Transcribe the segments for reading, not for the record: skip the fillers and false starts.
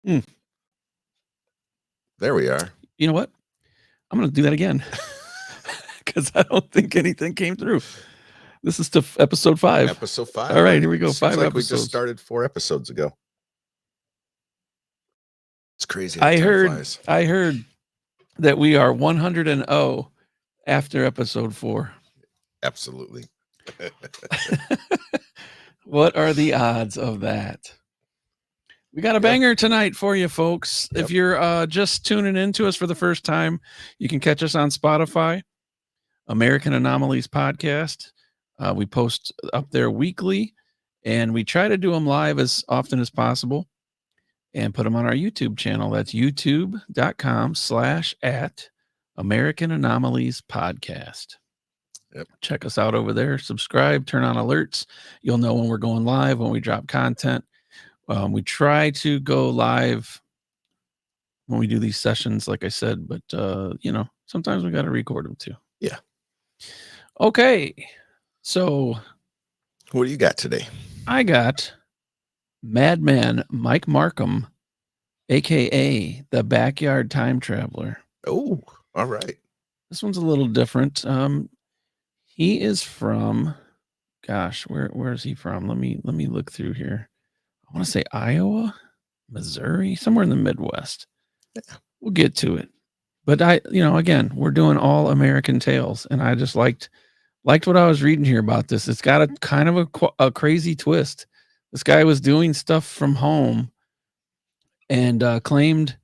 Mm, There we are. you know what? I'm going to do that again because I don't think anything came through. This is to episode 5. Episode All 5. right, here we go. Seems 5 like we just episodes. started 4 episodes ago. It's crazy how I time heard flies. I heard that we are 100 after episode 4. Absolutely. What are the odds of that? We got a banger tonight for you, folks. Yep. If you're just tuning in to us for the first time, you can catch us on Spotify, American Anomalies Podcast. We post up there weekly, and we try to do them live as often as possible and put them on our YouTube channel. That's youtube.com/at American Anomalies Podcast. Yep. Check us out over there. Subscribe, turn on alerts. You'll know when we're going live, when we drop content. We try to go live when we do these sessions, like I said, but sometimes we got to record them too. Yeah. Okay. So What do you got today? I got Madman Mike Markham, aka the Backyard Time Traveler. Oh, all right. This one's a little different. He is from, gosh, where is he from? Let me look through here. I want to say Iowa, Missouri, somewhere in the Midwest. Yeah. We'll get to it. But again, we're doing all American tales, and I just liked what I was reading here about this. It's got a kind of a crazy twist. This guy was doing stuff from home and claimed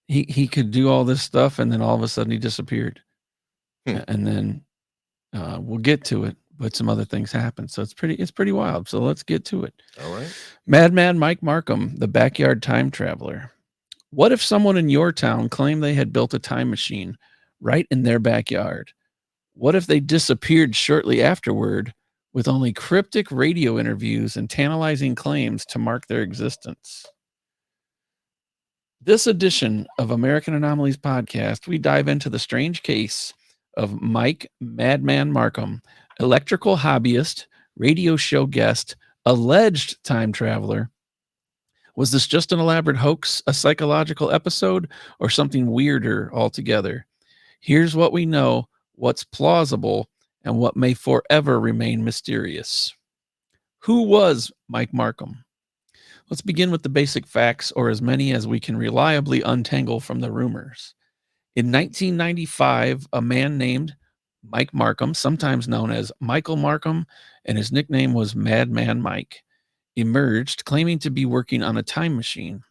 he could do all this stuff, and then all of a sudden he disappeared. And then we'll get to it, but some other things happened. So it's pretty wild. So let's get to it. All right. Madman Mike Markham, the Backyard Time Traveler. What if someone in your town claimed they had built a time machine right in their backyard? What if they disappeared shortly afterward with only cryptic radio interviews and tantalizing claims to mark their existence? This edition of American Anomalies Podcast, we dive into the strange case of Mike Madman Markham, electrical hobbyist, radio show guest, alleged time traveler. Was this just an elaborate hoax, a psychological episode, or something weirder altogether? Here's what we know, what's plausible, and what may forever remain mysterious. Who was Mike Markham? Let's begin with the basic facts, or as many as we can reliably untangle from the rumors. In 1995, a man named Mike Markham, sometimes known as Michael Markham, and his nickname was Madman Mike, emerged claiming to be working on a time machine.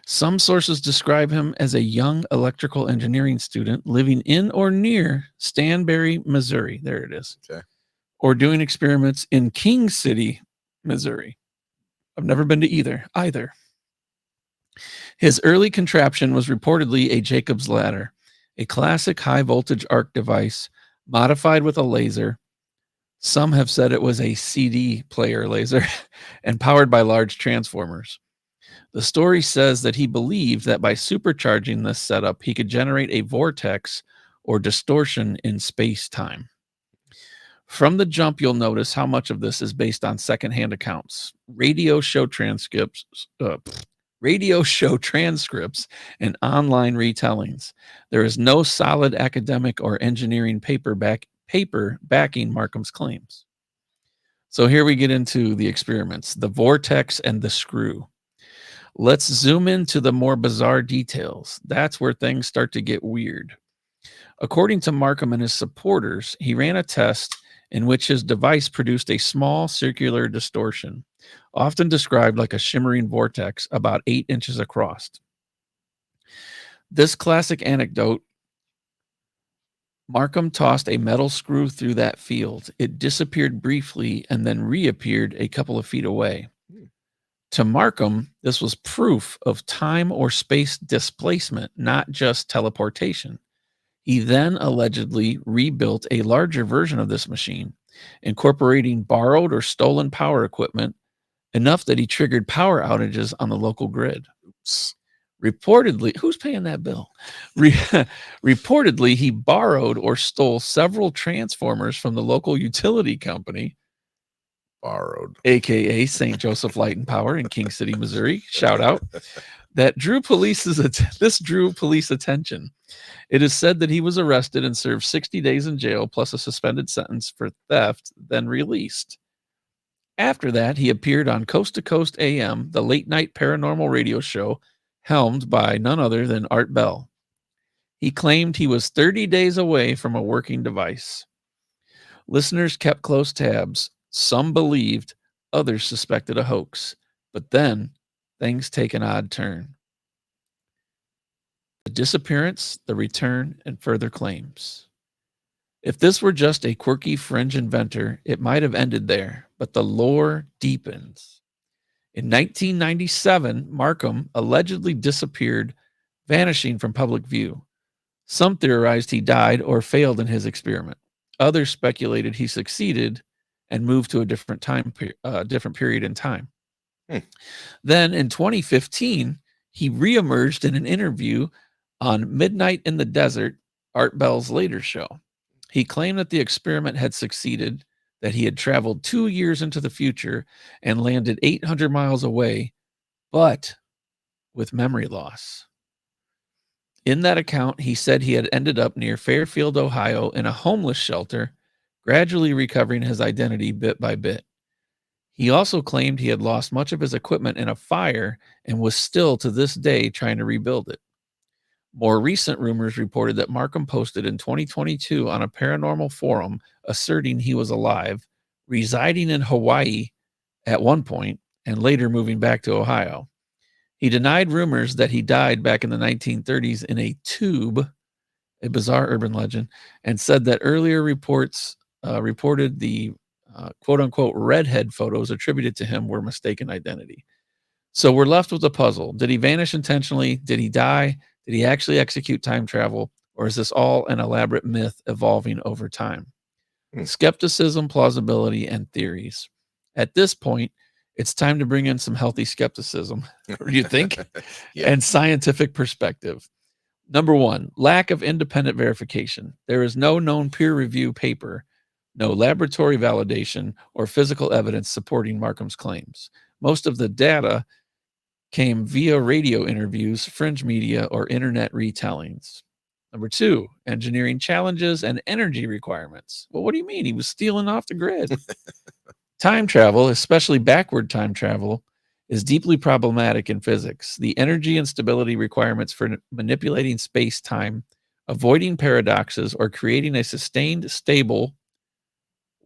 Some sources describe him as a young electrical engineering student living in or near Stanberry, Missouri. There it is. Okay. Or doing experiments in King City, Missouri. I've never been to either. His early contraption was reportedly a Jacob's ladder, a classic high voltage arc device modified with a laser. Some have said it was a CD player laser and powered by large transformers. The story says that he believed that by supercharging this setup, he could generate a vortex or distortion in space-time. From the jump, you'll notice how much of this is based on secondhand accounts, radio show transcripts, and online retellings. There is no solid academic or engineering paper backing Markham's claims. So here we get into the experiments, the vortex and the screw. Let's zoom into the more bizarre details. That's where things start to get weird. According to Markham and his supporters, he ran a test in which his device produced a small circular distortion, often described like a shimmering vortex about 8 inches across. This classic anecdote, Markham tossed a metal screw through that field. It disappeared briefly and then reappeared a couple of feet away. To Markham, this was proof of time or space displacement, not just teleportation. He then allegedly rebuilt a larger version of this machine, incorporating borrowed or stolen power equipment enough that he triggered power outages on the local grid. Oops. Reportedly, who's paying that bill? Reportedly, he borrowed or stole several transformers from the local utility company Borrowed. aka St. Joseph Light and Power in King City, Missouri. Shout out. This drew police attention. It is said that he was arrested and served 60 days in jail plus a suspended sentence for theft, then released. After that, he appeared on Coast to Coast AM, the late night paranormal radio show helmed by none other than Art Bell. He claimed he was 30 days away from a working device. Listeners kept close tabs. Some believed, others suspected a hoax. But then things take an odd turn. The disappearance, the return, and further claims. If this were just a quirky fringe inventor, it might have ended there, but the lore deepens. In 1997, Markham allegedly disappeared, vanishing from public view. Some theorized he died or failed in his experiment. Others speculated he succeeded and moved to a different period in time. Then in 2015, he reemerged in an interview on Midnight in the Desert, Art Bell's later show. He claimed that the experiment had succeeded, that he had traveled 2 years into the future and landed 800 miles away, but with memory loss. In that account, he said he had ended up near Fairfield, Ohio, in a homeless shelter, gradually recovering his identity bit by bit. He also claimed he had lost much of his equipment in a fire and was still to this day trying to rebuild it. More recent rumors reported that Markham posted in 2022 on a paranormal forum asserting he was alive, residing in Hawaii at one point, and later moving back to Ohio. He denied rumors that he died back in the 1930s in a tube, a bizarre urban legend, and said that earlier reports reported the quote-unquote redhead photos attributed to him were mistaken identity. So we're left with a puzzle. Did he vanish intentionally? Did he die? Did he actually execute time travel? Or is this all an elaborate myth evolving over time? Skepticism, plausibility, and theories. At this point, it's time to bring in some healthy skepticism, do you think? Yeah. And scientific perspective. Number one, lack of independent verification. There is no known peer review paper, no laboratory validation, or physical evidence supporting Markham's claims. Most of the data came via radio interviews, fringe media, or internet retellings. Number two, engineering challenges and energy requirements. Well, what do you mean? He was stealing off the grid. Time travel, especially backward time travel, is deeply problematic in physics. The energy and stability requirements for manipulating space-time, avoiding paradoxes, or creating a sustained, stable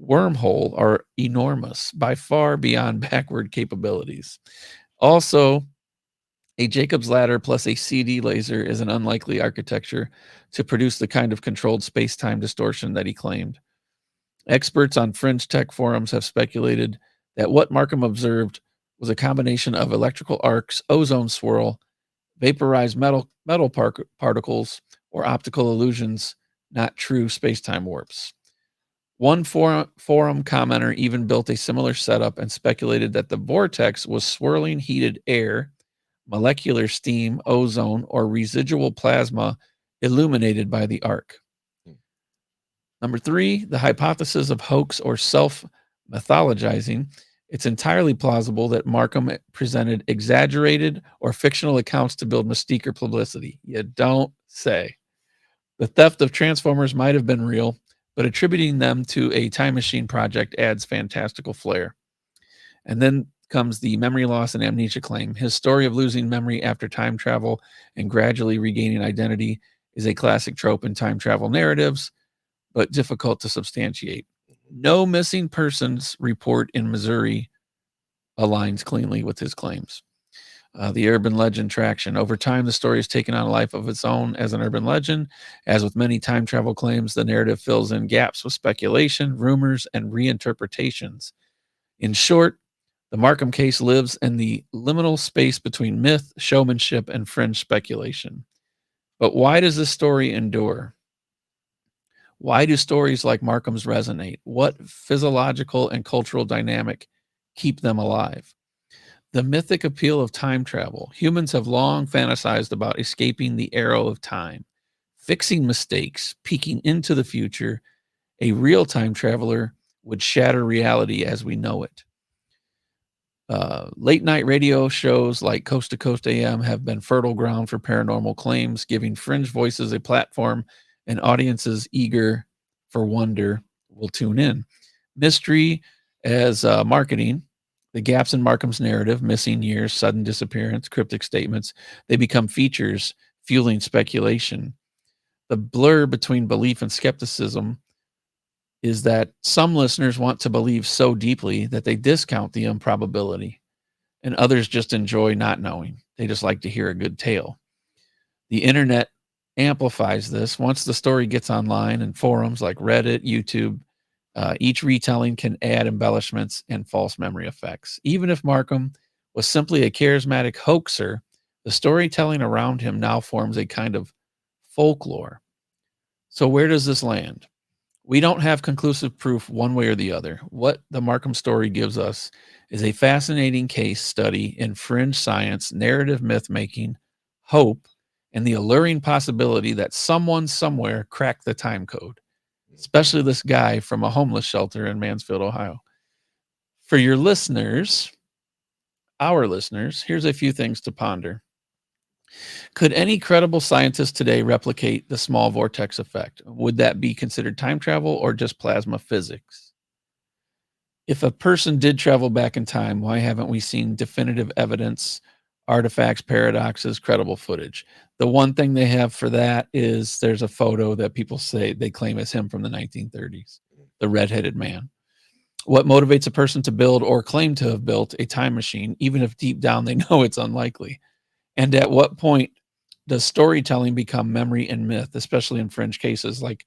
wormhole are enormous, by far beyond backward capabilities. Also, a Jacob's ladder plus a CD laser is an unlikely architecture to produce the kind of controlled space-time distortion that he claimed. Experts on fringe tech forums have speculated that what Markham observed was a combination of electrical arcs, ozone swirl, vaporized metal particles, or optical illusions, not true space-time warps. One forum commenter even built a similar setup and speculated that the vortex was swirling heated air, molecular steam, ozone, or residual plasma illuminated by the arc. Number three, the hypothesis of hoax or self-mythologizing. It's entirely plausible that Markham presented exaggerated or fictional accounts to build mystique or publicity. You don't say. The theft of Transformers might have been real, but attributing them to a time machine project adds fantastical flair. And then comes the memory loss and amnesia claim. His story of losing memory after time travel and gradually regaining identity is a classic trope in time travel narratives, but difficult to substantiate. No missing persons report in Missouri aligns cleanly with his claims. The urban legend traction. Over time, the story has taken on a life of its own as an urban legend. As with many time travel claims, the narrative fills in gaps with speculation, rumors, and reinterpretations. In short, the Markham case lives in the liminal space between myth, showmanship, and fringe speculation. But why does this story endure? Why do stories like Markham's resonate? What physiological and cultural dynamic keep them alive? The mythic appeal of time travel. Humans have long fantasized about escaping the arrow of time, fixing mistakes, peeking into the future. A real time traveler would shatter reality as we know it. Late night radio shows like Coast to Coast AM have been fertile ground for paranormal claims, giving fringe voices a platform and audiences eager for wonder will tune in. Mystery as marketing, the gaps in Markham's narrative, missing years, sudden disappearance, cryptic statements, they become features fueling speculation. The blur between belief and skepticism is that some listeners want to believe so deeply that they discount the improbability, and others just enjoy not knowing. They just like to hear a good tale. The internet amplifies this. Once the story gets online and forums like Reddit, YouTube, each retelling can add embellishments and false memory effects. Even if Markham was simply a charismatic hoaxer, the storytelling around him now forms a kind of folklore. So, where does this land? We don't have conclusive proof one way or the other. What the Markham story gives us is a fascinating case study in fringe science, narrative myth making, hope, and the alluring possibility that someone somewhere cracked the time code, especially this guy from a homeless shelter in Mansfield, Ohio. For your listeners, our listeners, here's a few things to ponder. Could any credible scientist today replicate the small vortex effect? Would that be considered time travel or just plasma physics? If a person did travel back in time, why haven't we seen definitive evidence, artifacts, paradoxes, credible footage? The one thing they have for that is there's a photo that people say they claim is him from the 1930s, the redheaded man. What motivates a person to build or claim to have built a time machine, even if deep down they know it's unlikely? And at what point does storytelling become memory and myth, especially in fringe cases? Like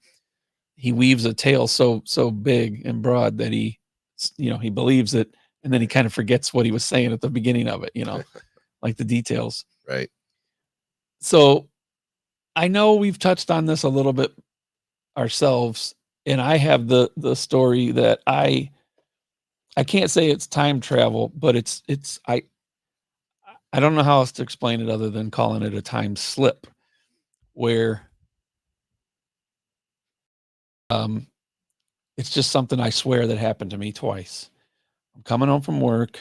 he weaves a tale so big and broad that he believes it, and then he kind of forgets what he was saying at the beginning of it, like the details. Right. So I know we've touched on this a little bit ourselves, and I have the story that I can't say it's time travel, but I don't know how else to explain it other than calling it a time slip, where it's just something I swear that happened to me twice. I'm coming home from work.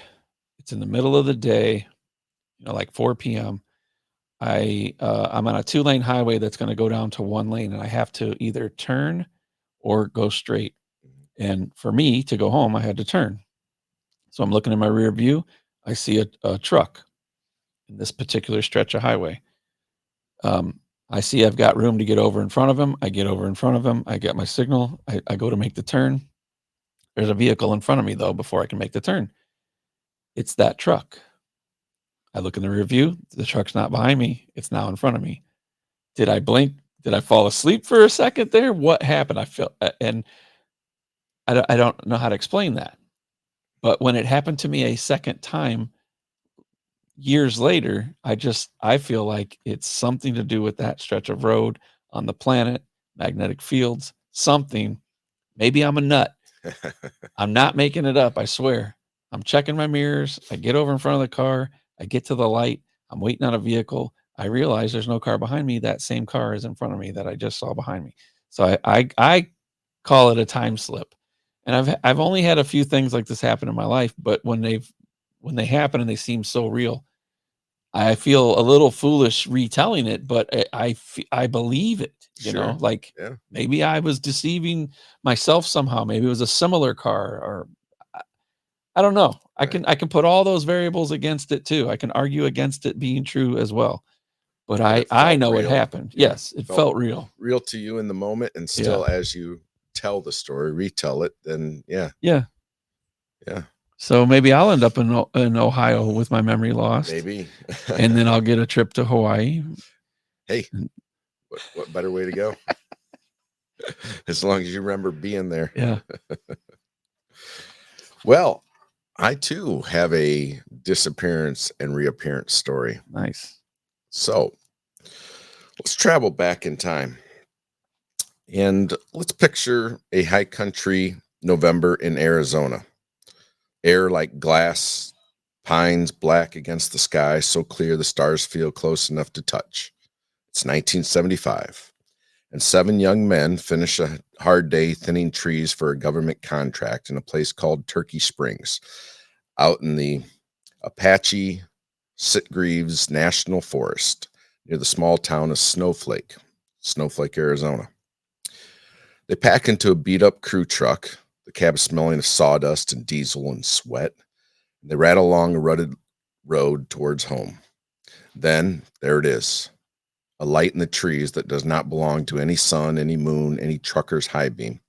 It's in the middle of the day, like 4 p.m. I'm on a 2-lane highway that's going to go down to 1 lane, and I have to either turn or go straight. And for me to go home, I had to turn. So I'm looking in my rear view. I see a truck in this particular stretch of highway. I see I've got room to get over in front of him. I get over in front of him. I get my signal. I go to make the turn. There's a vehicle in front of me, though, before I can make the turn. It's that truck. I look in the rear view. The truck's not behind me. It's now in front of me. Did I blink? Did I fall asleep for a second there? What happened? I felt, and I don't know how to explain that. But when it happened to me a second time, years later, I feel like it's something to do with that stretch of road on the planet, magnetic fields, something. Maybe I'm a nut. I'm not making it up. I swear. I'm checking my mirrors. I get over in front of the car. I get to the light. I'm waiting on a vehicle. I realize there's no car behind me. That same car is in front of me that I just saw behind me. So I call it a time slip. And I've only had a few things like this happen in my life, but when they happen and they seem so real, I feel a little foolish retelling it, but I believe it, Sure. like Yeah. maybe I was deceiving myself somehow. Maybe it was a similar car, or I don't know. I can put all those variables against it too. I can argue against it being true as well. But It I felt know it real. happened. Yeah. Yes, it felt real. Real to you in the moment, and still as you tell the story, retell it, then yeah. So maybe I'll end up in Ohio with my memory lost. Maybe. And then I'll get a trip to Hawaii. Hey, what better way to go? As long as you remember being there. Yeah. Well, I too have a disappearance and reappearance story. Nice. So let's travel back in time. And let's picture a high country November in Arizona. Air like glass, pines black against the sky, so clear the stars feel close enough to touch. It's 1975. and 7 young men finish a hard day thinning trees for a government contract in a place called Turkey Springs, out in the Apache Sitgreaves National Forest near the small town of Snowflake, Arizona. They pack into a beat up crew truck, the cab smelling of sawdust and diesel and sweat, and they rattle along a rutted road towards home. Then, there it is, a light in the trees that does not belong to any sun, any moon, any trucker's high beam,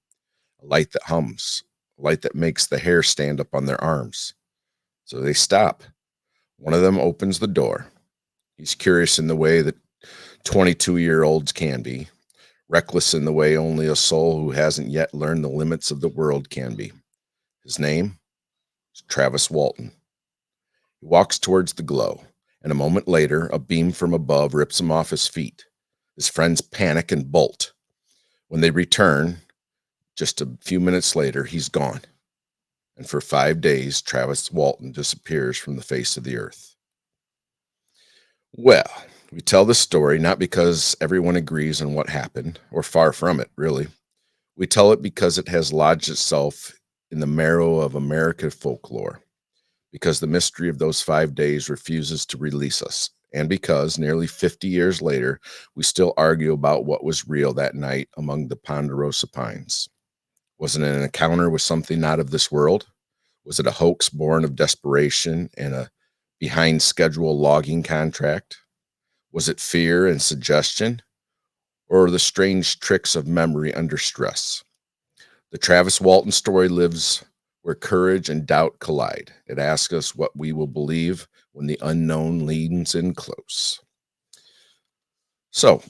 a light that hums, a light that makes the hair stand up on their arms. So they stop. One of them opens the door. He's curious in the way that 22-year-olds can be, reckless in the way only a soul who hasn't yet learned the limits of the world can be. His name is Travis Walton. He walks towards the glow, and a moment later, a beam from above rips him off his feet. His friends panic and bolt. When they return, just a few minutes later, he's gone. And for 5 days, Travis Walton disappears from the face of the earth. Well, we tell this story not because everyone agrees on what happened, or far from it, really. We tell it because it has lodged itself in the marrow of American folklore, because the mystery of those 5 days refuses to release us, and because, nearly 50 years later, we still argue about what was real that night among the ponderosa pines. Was it an encounter with something not of this world? Was it a hoax born of desperation and a behind-schedule logging contract? Was it fear and suggestion, or the strange tricks of memory under stress? The Travis Walton story lives where courage and doubt collide. It asks us what we will believe when the unknown leans in close. So,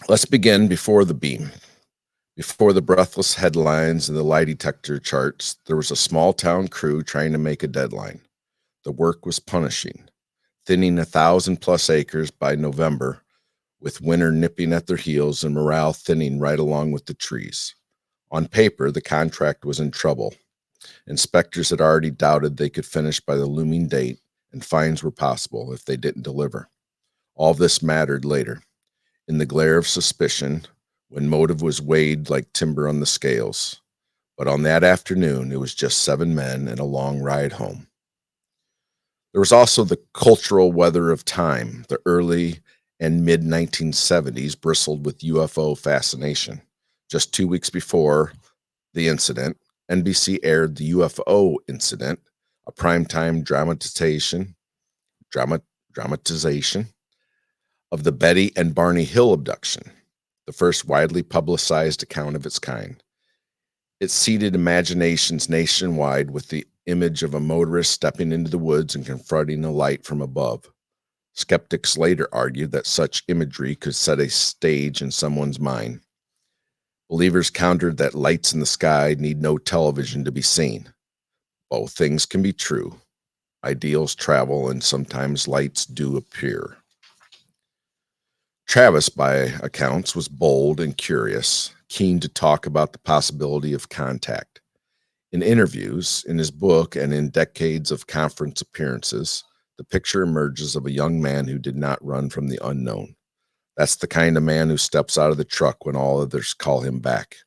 let's begin before the beam. Before the breathless headlines and the lie detector charts, there was a small town crew trying to make a deadline. The work was punishing, thinning 1,000+ acres by November, with winter nipping at their heels and morale thinning right along with the trees. On paper, the contract was in trouble. Inspectors had already doubted they could finish by the looming date, and fines were possible if they didn't deliver. All this mattered later, in the glare of suspicion, when motive was weighed like timber on the scales. But on that afternoon, it was just 7 men and a long ride home. There was also the cultural weather of time. The early and mid-1970s bristled with UFO fascination. Just 2 weeks before the incident, NBC aired the UFO Incident, a primetime dramatization of the Betty and Barney Hill abduction, the first widely publicized account of its kind. It seeded imaginations nationwide with the image of a motorist stepping into the woods and confronting a light from above. Skeptics later argued that such imagery could set a stage in someone's mind. Believers countered that lights in the sky need no television to be seen. Both things can be true. Ideals travel, and sometimes lights do appear. Travis, by accounts, was bold and curious, keen to talk about the possibility of contact. In interviews, in his book, and in decades of conference appearances, the picture emerges of a young man who did not run from the unknown. That's the kind of man who steps out of the truck when all others call him back.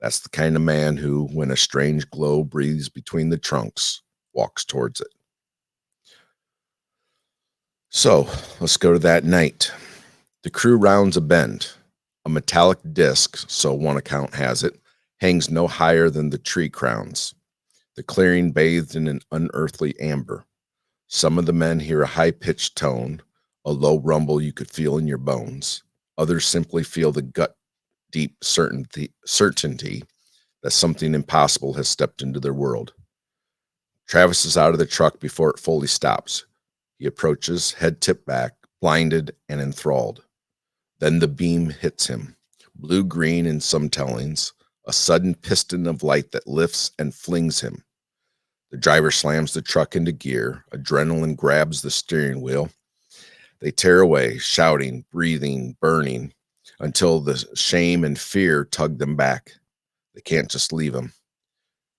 That's the kind of man who, when a strange glow breathes between the trunks, walks towards it. So, let's go to that night. The crew rounds a bend. A metallic disc, so one account has it, hangs no higher than the tree crowns. The clearing bathed in an unearthly amber. Some of the men hear a high-pitched tone, a low rumble you could feel in your bones. Others simply feel the gut-deep certainty that something impossible has stepped into their world. Travis is out of the truck before it fully stops. He approaches, head tipped back, blinded and enthralled. Then the beam hits him, blue-green in some tellings, a sudden piston of light that lifts and flings him. The driver slams the truck into gear. Adrenaline grabs the steering wheel. They tear away, shouting, breathing, burning, until the shame and fear tug them back. They can't just leave him.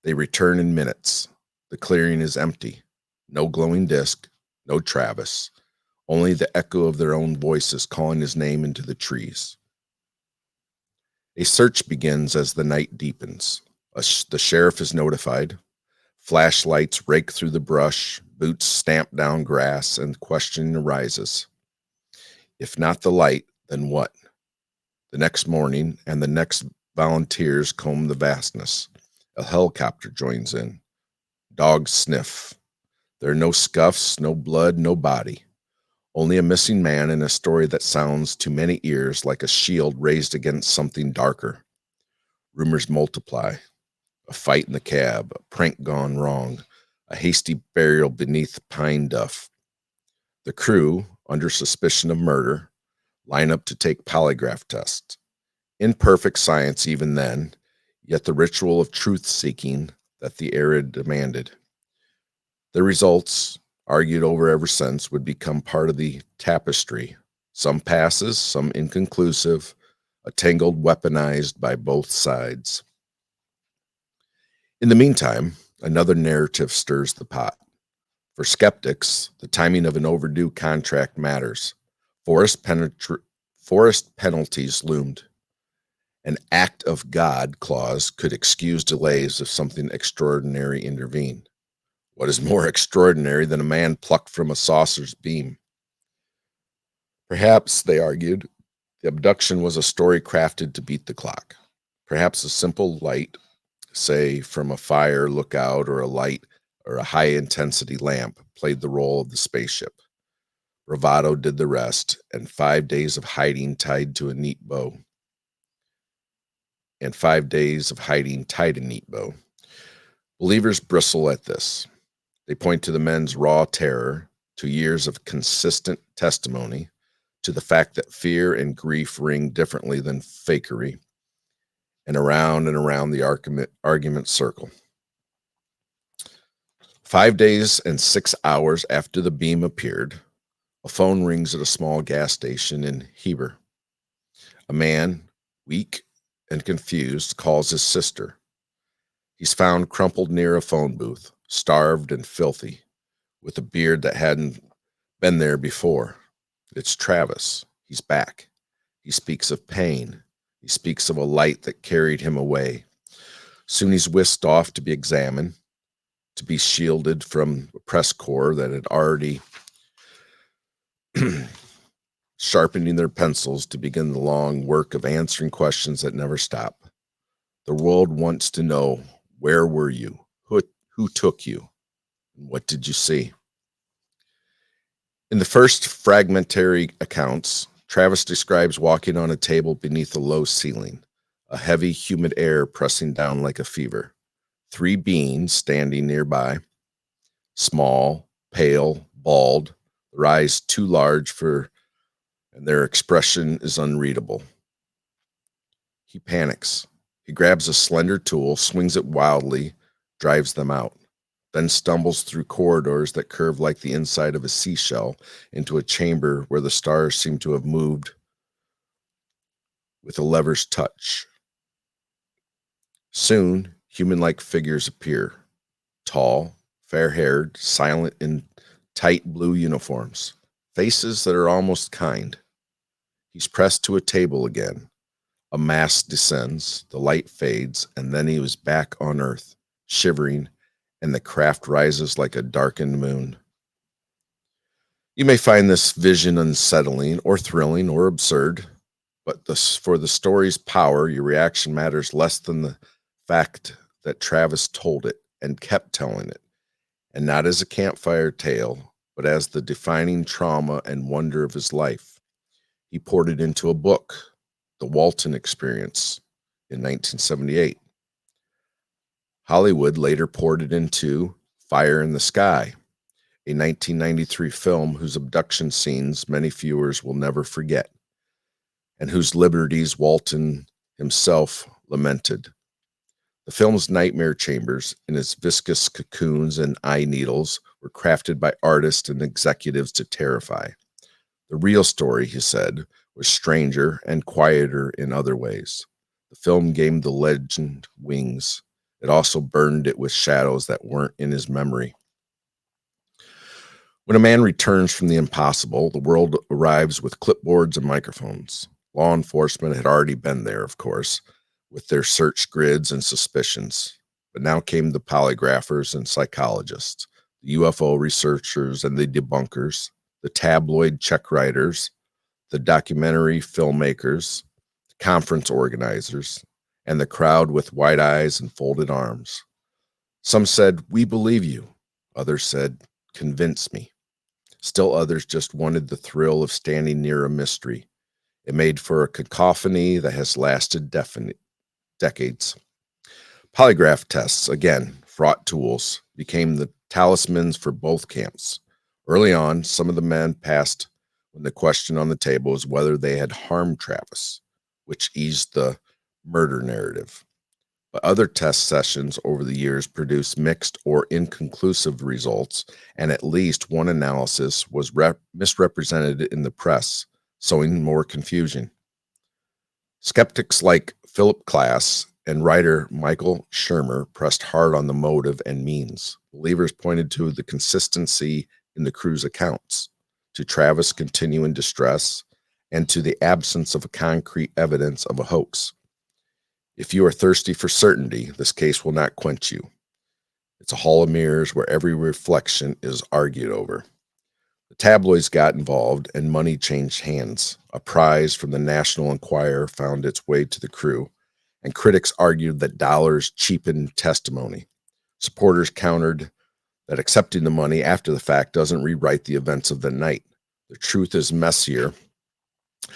They return in minutes. The clearing is empty. No glowing disc, no Travis. Only the echo of their own voices calling his name into the trees. A search begins as the night deepens. The sheriff is notified. Flashlights rake through the brush, boots stamp down grass, and questioning arises. If not the light, then what? The next morning, and the next volunteers comb the vastness. A helicopter joins in. Dogs sniff. There are no scuffs, no blood, no body. Only a missing man and a story that sounds to many ears like a shield raised against something darker. Rumors multiply. A fight in the cab, a prank gone wrong, a hasty burial beneath pine duff. The crew, under suspicion of murder, line up to take polygraph tests. Imperfect science even then, yet the ritual of truth-seeking that the era demanded. The results, argued over ever since, would become part of the tapestry. Some passes, some inconclusive, a tangled weaponized by both sides. In the meantime, another narrative stirs the pot. For skeptics, the timing of an overdue contract matters. Forest penalties loomed. An act of God clause could excuse delays if something extraordinary intervened. What is more extraordinary than a man plucked from a saucer's beam? Perhaps, they argued, the abduction was a story crafted to beat the clock. Perhaps a simple light, say from a fire lookout or a light or a high-intensity lamp, played the role of the spaceship. Bravado did the rest, and 5 days of hiding tied to a neat bow. Believers bristle at this. They point to the men's raw terror, to years of consistent testimony, to the fact that fear and grief ring differently than fakery, and around the argument circle. 5 days and 6 hours after the beam appeared, a phone rings at a small gas station in Heber. A man, weak and confused, calls his sister. He's found crumpled near a phone booth, starved and filthy, with a beard that hadn't been there before. It's Travis. He's back. He speaks of pain. He speaks of a light that carried him away. Soon he's whisked off to be examined, to be shielded from a press corps that had already sharpening their pencils to begin the long work of answering questions that never stop. The world wants to know, where were you? Who took you? And what did you see? In the first fragmentary accounts, Travis describes walking on a table beneath a low ceiling, a heavy, humid air pressing down like a fever. 3 beings standing nearby, small, pale, bald, their eyes too large and their expression is unreadable. He panics. He grabs a slender tool, swings it wildly, drives them out, then stumbles through corridors that curve like the inside of a seashell into a chamber where the stars seem to have moved with a lever's touch. Soon, human-like figures appear, tall, fair-haired, silent in tight blue uniforms, faces that are almost kind. He's pressed to a table again. A mask descends, the light fades, and then he was back on Earth, shivering, and the craft rises like a darkened moon. You may find this vision unsettling or thrilling or absurd, but for the story's power, your reaction matters less than the fact that Travis told it and kept telling it, and not as a campfire tale, but as the defining trauma and wonder of his life. He poured it into a book, The Walton Experience, in 1978. Hollywood later poured it into Fire in the Sky, a 1993 film whose abduction scenes many viewers will never forget, and whose liberties Walton himself lamented. The film's nightmare chambers, in its viscous cocoons and eye needles, were crafted by artists and executives to terrify. The real story, he said, was stranger and quieter in other ways. The film gave the legend wings. It also burned it with shadows that weren't in his memory. When a man returns from the impossible, the world arrives with clipboards and microphones. Law enforcement had already been there, of course, with their search grids and suspicions. But now came the polygraphers and psychologists, the UFO researchers and the debunkers, the tabloid check writers, the documentary filmmakers, the conference organizers, and the crowd with wide eyes and folded arms. Some said, "We believe you." Others said, "Convince me." Still others just wanted the thrill of standing near a mystery. It made for a cacophony that has lasted decades. Polygraph tests, again, fraught tools, became the talismans for both camps. Early on, some of the men passed when the question on the table was whether they had harmed Travis, which eased the murder narrative. But other test sessions over the years produced mixed or inconclusive results, and at least one analysis was misrepresented in the press, sowing more confusion. Skeptics like Philip Klass and writer Michael Shermer pressed hard on the motive and means. Believers pointed to the consistency in the crew's accounts, to Travis' continuing distress, and to the absence of concrete evidence of a hoax. If you are thirsty for certainty, this case will not quench you. It's a hall of mirrors where every reflection is argued over. The tabloids got involved and money changed hands. A prize from the National Enquirer found its way to the crew, and critics argued that dollars cheapened testimony. Supporters countered that accepting the money after the fact doesn't rewrite the events of the night. The truth is messier.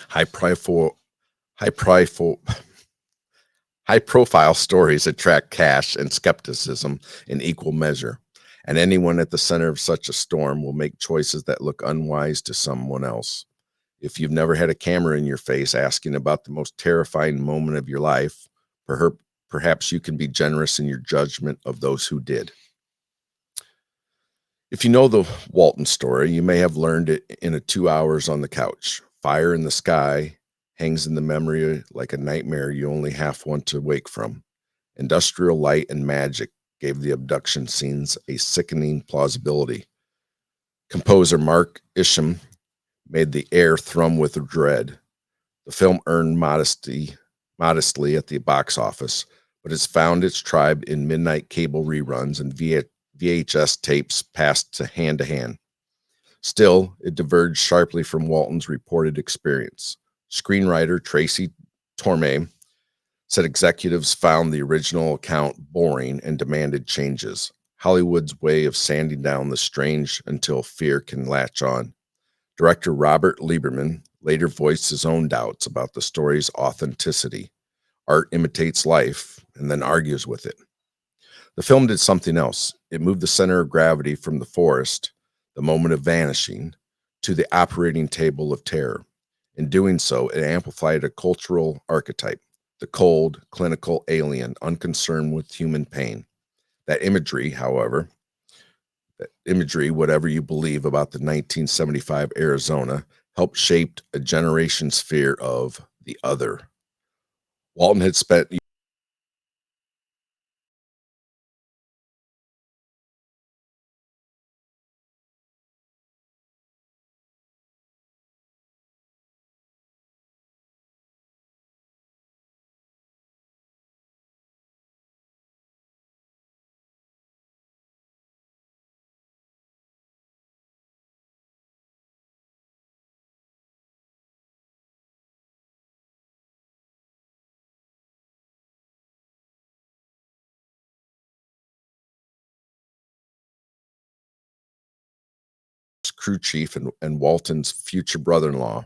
High profile stories attract cash and skepticism in equal measure, and anyone at the center of such a storm will make choices that look unwise to someone else. If you've never had a camera in your face asking about the most terrifying moment of your life, perhaps you can be generous in your judgment of those who did. If you know the Walton story, you may have learned it in a 2 hours on the couch. Fire in the sky hangs in the memory like a nightmare you only half want to wake from. Industrial light and magic gave the abduction scenes a sickening plausibility. Composer Mark Isham made the air thrum with dread. The film earned modestly at the box office, but has found its tribe in midnight cable reruns and VHS tapes passed to hand. Still, it diverged sharply from Walton's reported experience. Screenwriter Tracy Torme said executives found the original account boring and demanded changes. Hollywood's way of sanding down the strange until fear can latch on. Director Robert Lieberman later voiced his own doubts about the story's authenticity. Art imitates life and then argues with it. The film did something else. It moved the center of gravity from the forest, the moment of vanishing, to the operating table of terror. In doing so, it amplified a cultural archetype, the cold, clinical alien, unconcerned with human pain. That imagery, whatever you believe about the 1975 Arizona, helped shape a generation's fear of the other. Walton had spent crew chief and Walton's future brother-in-law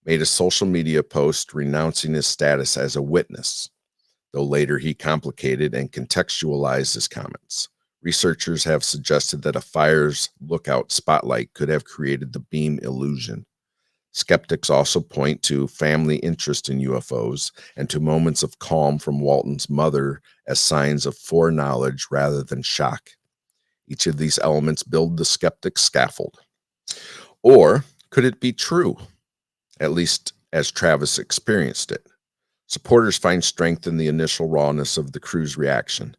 made a social media post renouncing his status as a witness, though later he complicated and contextualized his comments. Researchers have suggested that a fire's lookout spotlight could have created the beam illusion. Skeptics also point to family interest in UFOs and to moments of calm from Walton's mother as signs of foreknowledge rather than shock. Each of these elements build the skeptic's scaffold. Or could it be true, at least as Travis experienced it? Supporters find strength in the initial rawness of the crew's reaction,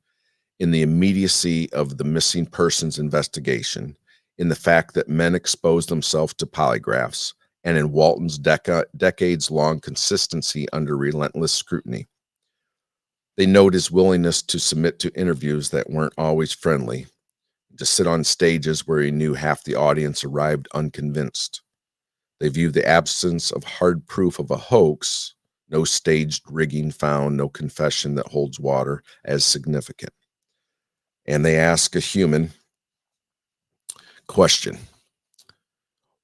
in the immediacy of the missing persons investigation, in the fact that men exposed themselves to polygraphs, and in Walton's decades-long consistency under relentless scrutiny. They note his willingness to submit to interviews that weren't always friendly, to sit on stages where he knew half the audience arrived unconvinced. They view the absence of hard proof of a hoax, no staged rigging found, no confession that holds water, as significant. And they ask a human question.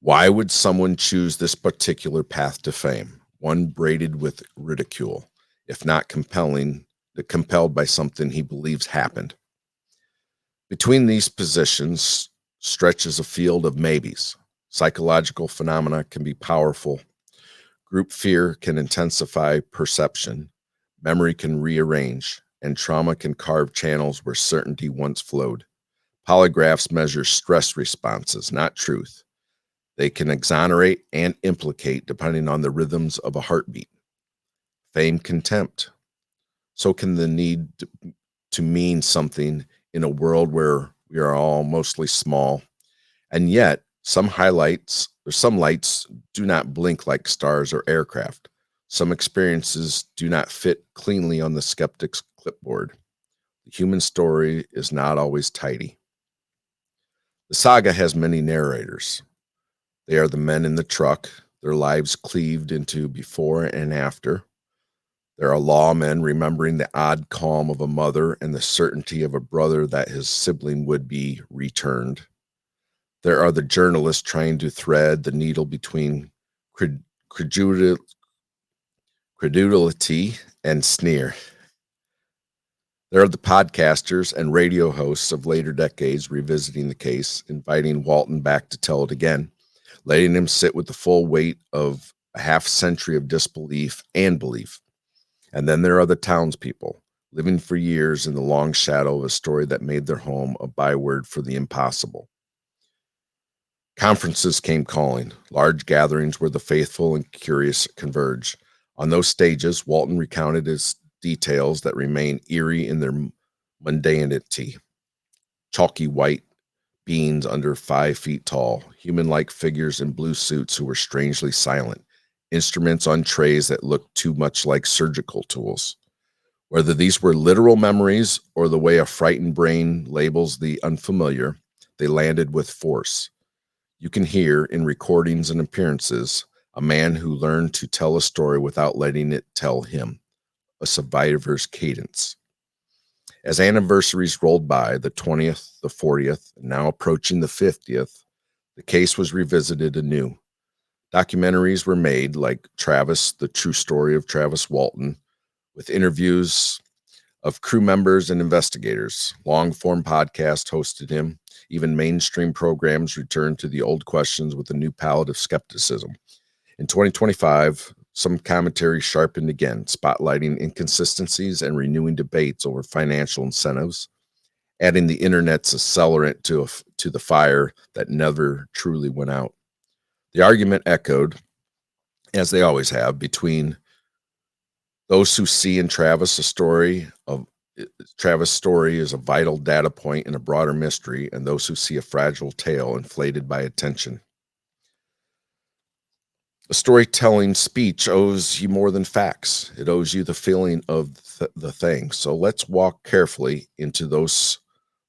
Why would someone choose this particular path to fame, one braided with ridicule, if not compelled by something he believes happened? Between these positions stretches a field of maybes. Psychological phenomena can be powerful. Group fear can intensify perception. Memory can rearrange, and trauma can carve channels where certainty once flowed. Polygraphs measure stress responses, not truth. They can exonerate and implicate depending on the rhythms of a heartbeat. Fame, contempt. So can the need to mean something in a world where we are all mostly small. And yet, some lights do not blink like stars or aircraft. Some experiences do not fit cleanly on the skeptic's clipboard. The human story is not always tidy. The saga has many narrators. They are the men in the truck, their lives cleaved into before and after. There are lawmen remembering the odd calm of a mother and the certainty of a brother that his sibling would be returned. There are the journalists trying to thread the needle between credulity and sneer. There are the podcasters and radio hosts of later decades revisiting the case, inviting Walton back to tell it again, letting him sit with the full weight of a half century of disbelief and belief. And then there are the townspeople, living for years in the long shadow of a story that made their home a byword for the impossible. Conferences came calling, large gatherings where the faithful and curious converge. On those stages, Walton recounted his details that remain eerie in their mundanity. Chalky white beings under 5 feet tall, human-like figures in blue suits who were strangely silent, instruments on trays that looked too much like surgical tools. Whether these were literal memories or the way a frightened brain labels the unfamiliar, they landed with force. You can hear in recordings and appearances a man who learned to tell a story without letting it tell him, a survivor's cadence. As anniversaries rolled by, the 20th, the 40th, and now approaching the 50th, the case was revisited anew. Documentaries were made, like Travis, the true story of Travis Walton, with interviews of crew members and investigators. Long-form podcasts hosted him. Even mainstream programs returned to the old questions with a new palette of skepticism. In 2025, some commentary sharpened again, spotlighting inconsistencies and renewing debates over financial incentives, adding the internet's accelerant to the fire that never truly went out. The argument echoed, as they always have, between those who see in Travis' story is a vital data point in a broader mystery, and those who see a fragile tale inflated by attention. A storytelling speech owes you more than facts. It owes you the feeling of the thing. So let's walk carefully into those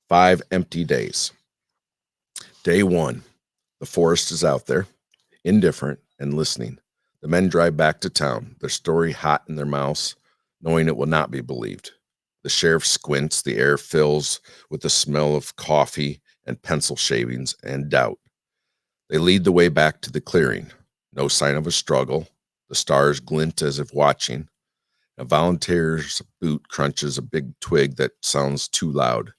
5 empty days. Day 1, the forest is out there, indifferent and listening. The men drive back to town, their story hot in their mouths, knowing it will not be believed. The sheriff squints, the air fills with the smell of coffee and pencil shavings and doubt. They lead the way back to the clearing. No sign of a struggle. The stars glint as if watching. A volunteer's boot crunches a big twig that sounds too loud.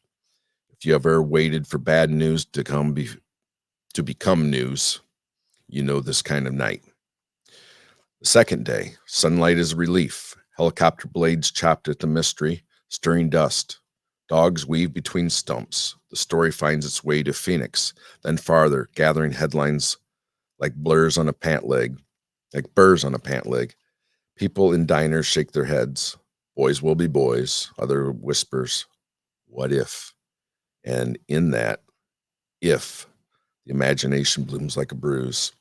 If you ever waited for bad news to become news, you know this kind of night. The second day, sunlight is a relief. Helicopter blades chopped at the mystery, stirring dust. Dogs weave between stumps. The story finds its way to Phoenix, then farther, gathering headlines like burrs on a pant leg. People in diners shake their heads. Boys will be boys. Other whispers, what if? And in that, if, the imagination blooms like a bruise.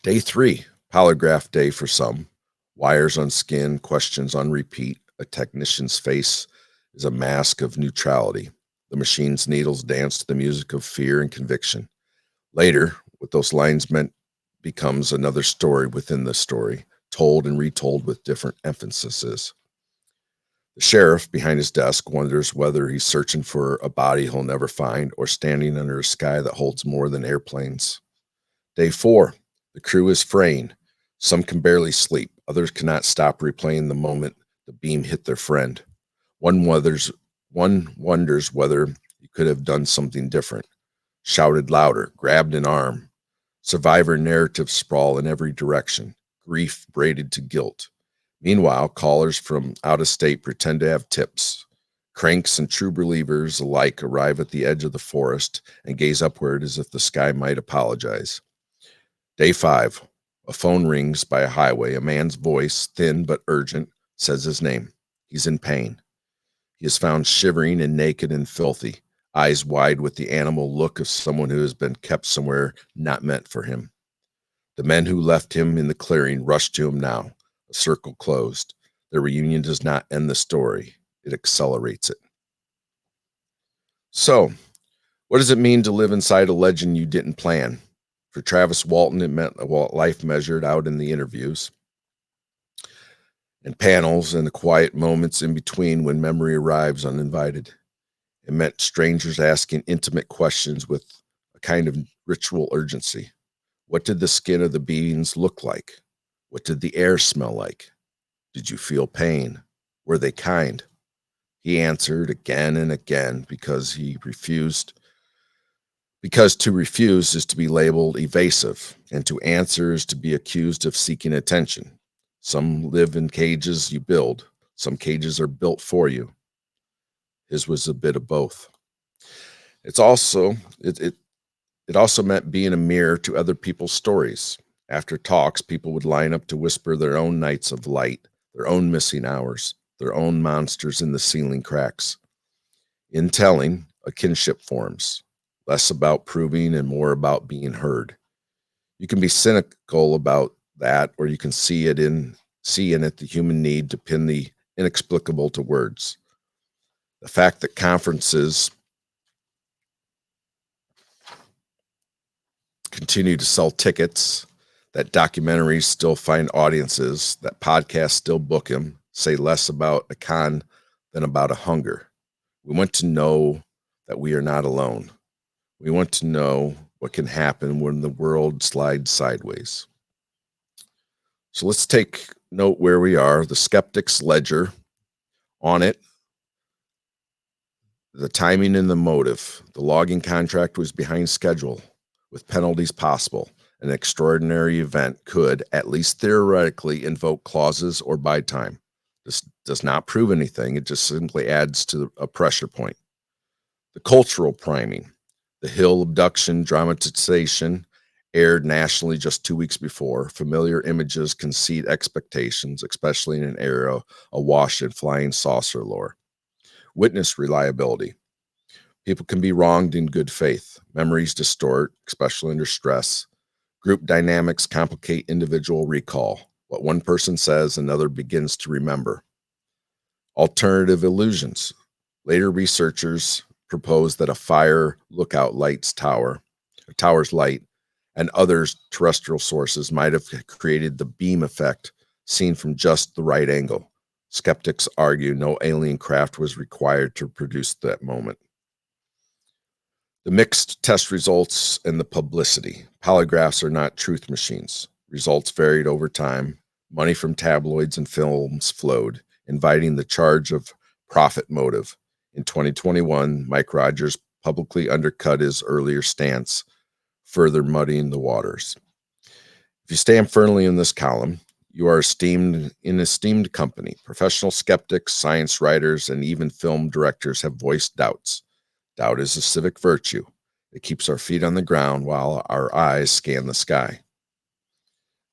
Day 3, polygraph day for some. Wires on skin, questions on repeat. A technician's face is a mask of neutrality. The machine's needles dance to the music of fear and conviction. Later, what those lines meant becomes another story within the story, told and retold with different emphases. The sheriff behind his desk wonders whether he's searching for a body he'll never find or standing under a sky that holds more than airplanes. Day 4, the crew is fraying. Some can barely sleep. Others cannot stop replaying the moment the beam hit their friend. One wonders whether he could have done something different. Shouted louder, grabbed an arm. Survivor narrative sprawl in every direction. Grief braided to guilt. Meanwhile, callers from out of state pretend to have tips. Cranks and true believers alike arrive at the edge of the forest and gaze upward as if the sky might apologize. Day 5. A phone rings by a highway. A man's voice, thin but urgent, says his name. He's in pain. He is found shivering and naked and filthy, eyes wide with the animal look of someone who has been kept somewhere not meant for him. The men who left him in the clearing rush to him now. A circle closed. Their reunion does not end the story. It accelerates it. So, what does it mean to live inside a legend you didn't plan? For Travis Walton, it meant a life measured out in the interviews and panels and the quiet moments in between when memory arrives uninvited. It meant strangers asking intimate questions with a kind of ritual urgency. What did the skin of the beings look like? What did the air smell like? Did you feel pain? Were they kind? He answered again and again because to refuse is to be labeled evasive, and to answer is to be accused of seeking attention. Some live in cages you build. Some cages are built for you. His was a bit of both. It also meant being a mirror to other people's stories. After talks, people would line up to whisper their own nights of light, their own missing hours, their own monsters in the ceiling cracks. In telling, a kinship forms, less about proving and more about being heard. You can be cynical about that, or you can see in it the human need to pin the inexplicable to words. The fact that conferences continue to sell tickets, that documentaries still find audiences, that podcasts still book them, say less about a con than about a hunger. We want to know that we are not alone. We want to know what can happen when the world slides sideways. So let's take note where we are. The skeptic's ledger. On it, the timing and the motive. The logging contract was behind schedule with penalties possible. An extraordinary event could, at least theoretically, invoke clauses or buy time. This does not prove anything. It just simply adds to a pressure point. The cultural priming. The Hill abduction dramatization aired nationally just 2 weeks before. Familiar images concede expectations, especially in an era awash in flying saucer lore. Witness reliability. People can be wronged in good faith. Memories distort, especially under stress. Group dynamics complicate individual recall. What one person says, another begins to remember. Alternative illusions. Later researchers proposed that a fire lookout tower's light, and others terrestrial sources might have created the beam effect seen from just the right angle. Skeptics argue no alien craft was required to produce that moment. The mixed test results and the publicity. Polygraphs are not truth machines. Results varied over time. Money from tabloids and films flowed, inviting the charge of profit motive. In 2021, Mike Rogers publicly undercut his earlier stance, further muddying the waters. If you stand firmly in this column, you are esteemed company. Professional skeptics, science writers, and even film directors have voiced doubts. Doubt is a civic virtue. It keeps our feet on the ground while our eyes scan the sky.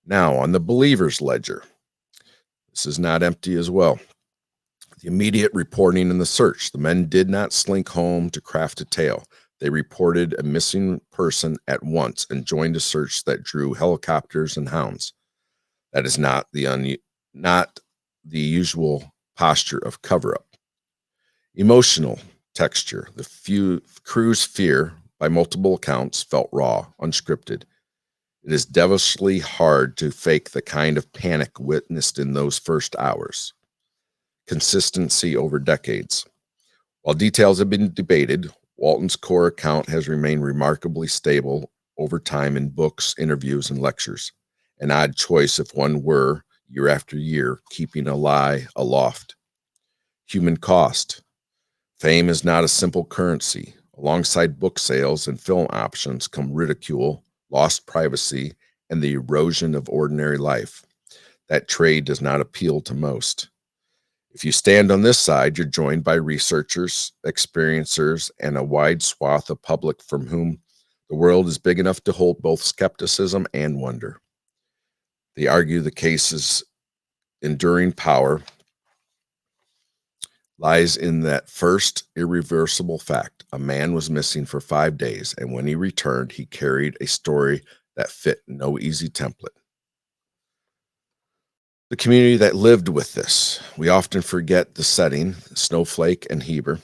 Now, on the believer's ledger, this is not empty as well. The immediate reporting and the search. The men did not slink home to craft a tale. They reported a missing person at once and joined a search that drew helicopters and hounds. That is not not the usual posture of cover-up. Emotional texture. The crew's fear, by multiple accounts, felt raw, unscripted. It is devilishly hard to fake the kind of panic witnessed in those first hours. Consistency over decades. While details have been debated, Walton's core account has remained remarkably stable over time in books, interviews, and lectures. An odd choice if one were, year after year, keeping a lie aloft. Human cost. Fame is not a simple currency. Alongside book sales and film options come ridicule, lost privacy, and the erosion of ordinary life. That trade does not appeal to most. If you stand on this side, you're joined by researchers, experiencers, and a wide swath of public from whom the world is big enough to hold both skepticism and wonder. They argue the case's enduring power lies in that first irreversible fact. A man was missing for 5 days, and when he returned, he carried a story that fit no easy template. The community that lived with this. We often forget the setting, Snowflake and Heber.